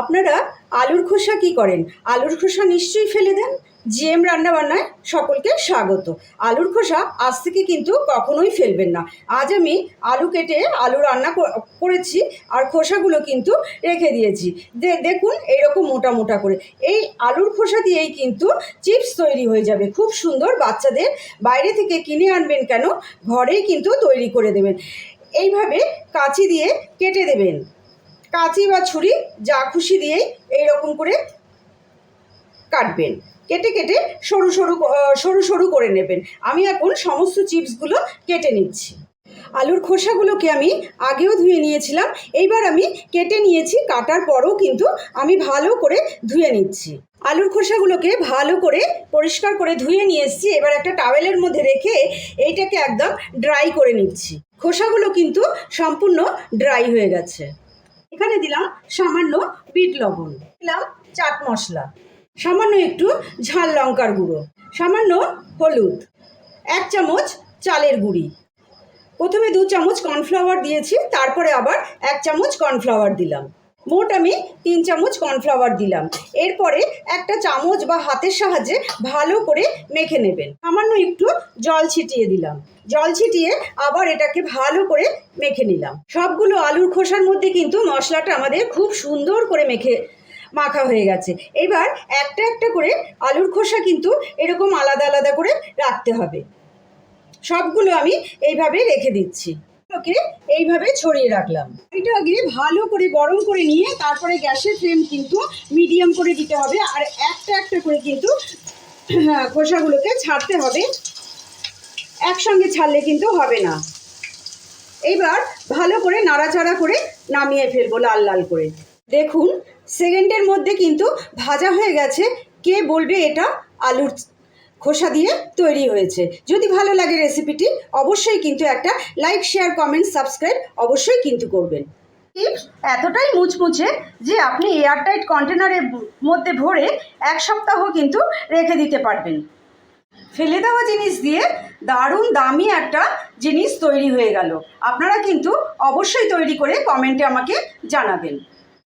আপনারা আলুর খোসা কি করেন? আলুর খোসা নিশ্চয়ই ফেলে দেন। জিএম রান্নাবান্নায় সকলকে স্বাগত। আলুর খোসা আজ থেকে কিন্তু কখনোই ফেলবেন না। আজ আমি আলু কেটে আলু রান্না করেছি আর খোসাগুলো কিন্তু রেখে দিয়েছি। দেখুন এইরকম মোটা মোটা করে। এই আলুর খোসা দিয়েই কিন্তু চিপস তৈরি হয়ে যাবে, খুব সুন্দর। বাচ্চাদের বাইরে থেকে কিনে আনবেন কেন, ঘরেই কিন্তু তৈরি করে দেবেন। এইভাবে কাঁচি দিয়ে কেটে দেবেন, কাঁচি বা ছুরি যা খুশি দিয়েই এইরকম করে কাটবেন। কেটে কেটে সরু সরু সরু সরু করে নেবেন। আমি এখন সমস্ত চিপসগুলো কেটে নিচ্ছি। আলুর খোসাগুলোকে আমি আগেও ধুয়ে নিয়েছিলাম, এইবার আমি কেটে নিয়েছি। কাটার পরও কিন্তু আমি ভালো করে ধুয়ে নিচ্ছি। আলুর খোসাগুলোকে ভালো করে পরিষ্কার করে ধুয়ে নিয়ে এসেছি। এবার একটা টাওয়েলের মধ্যে রেখে এইটাকে একদম ড্রাই করে নিচ্ছি। খোসাগুলো কিন্তু সম্পূর্ণ ড্রাই হয়ে গেছে। এখানে দিলাম সামান্য বিট লবণ, দিলাম চাট মশলা, সামান্য একটু ঝাল লঙ্কার গুঁড়ো, সামান্য হলুদ, 1 চামচ চালের গুঁড়ি, প্রথমে 2 চামচ কর্নফ্লাওয়ার দিয়েছি, তারপরে আবার 1 চামচ কর্নফ্লাওয়ার দিলাম। মোট আমি 3 চামচ কর্নফ্লাওয়ার দিলাম। এরপরে একটা চামচ বা হাতের সাহায্যে ভালো করে মেখে নেবেন। সামান্য একটু জল ছিটিয়ে দিলাম। জল ছিটিয়ে আবার এটাকে ভালো করে মেখে নিলাম। সবগুলো আলুর খোসার মধ্যে কিন্তু মশলাটা আমাদের খুব সুন্দর করে মাখা হয়ে গেছে। এবার একটা একটা করে আলুর খোসা কিন্তু এরকম আলাদা আলাদা করে রাখতে হবে। সবগুলো আমি এইভাবে রেখে দিচ্ছি। ওকে এইভাবে ছড়িয়ে রাখলাম। এটা আগে ভালো করে গরম করে নিয়ে তারপরে গ্যাসের ফ্লেম কিন্তু মিডিয়াম করে দিতে হবে। আর একটা একটা করে কিন্তু খোসাগুলোকে ছাড়তে হবে, একসঙ্গে ছাড়লে কিন্তু হবে না। এইবার ভালো করে নাড়াচাড়া করে নামিয়ে ফেলবো লাল লাল করে। দেখুন সেকেন্ডের মধ্যে কিন্তু ভাজা হয়ে গেছে। কে বলবে এটা আলুর খোসা দিয়ে তৈরি হয়েছে? যদি ভালো লাগে রেসিপিটি অবশ্যই কিন্তু একটা লাইক, শেয়ার, কমেন্ট, সাবস্ক্রাইব অবশ্যই কিন্তু করবেন। চিপস এতটাই মুচমুচে যে আপনি এয়ারটাইট কন্টেনারের মধ্যে ভরে 1 সপ্তাহ কিন্তু রেখে দিতে পারবেন। ফেলে দেওয়া জিনিস দিয়ে দারুণ দামি একটা জিনিস তৈরি হয়ে গেল। আপনারা কিন্তু অবশ্যই তৈরি করে কমেন্টে আমাকে জানাবেন।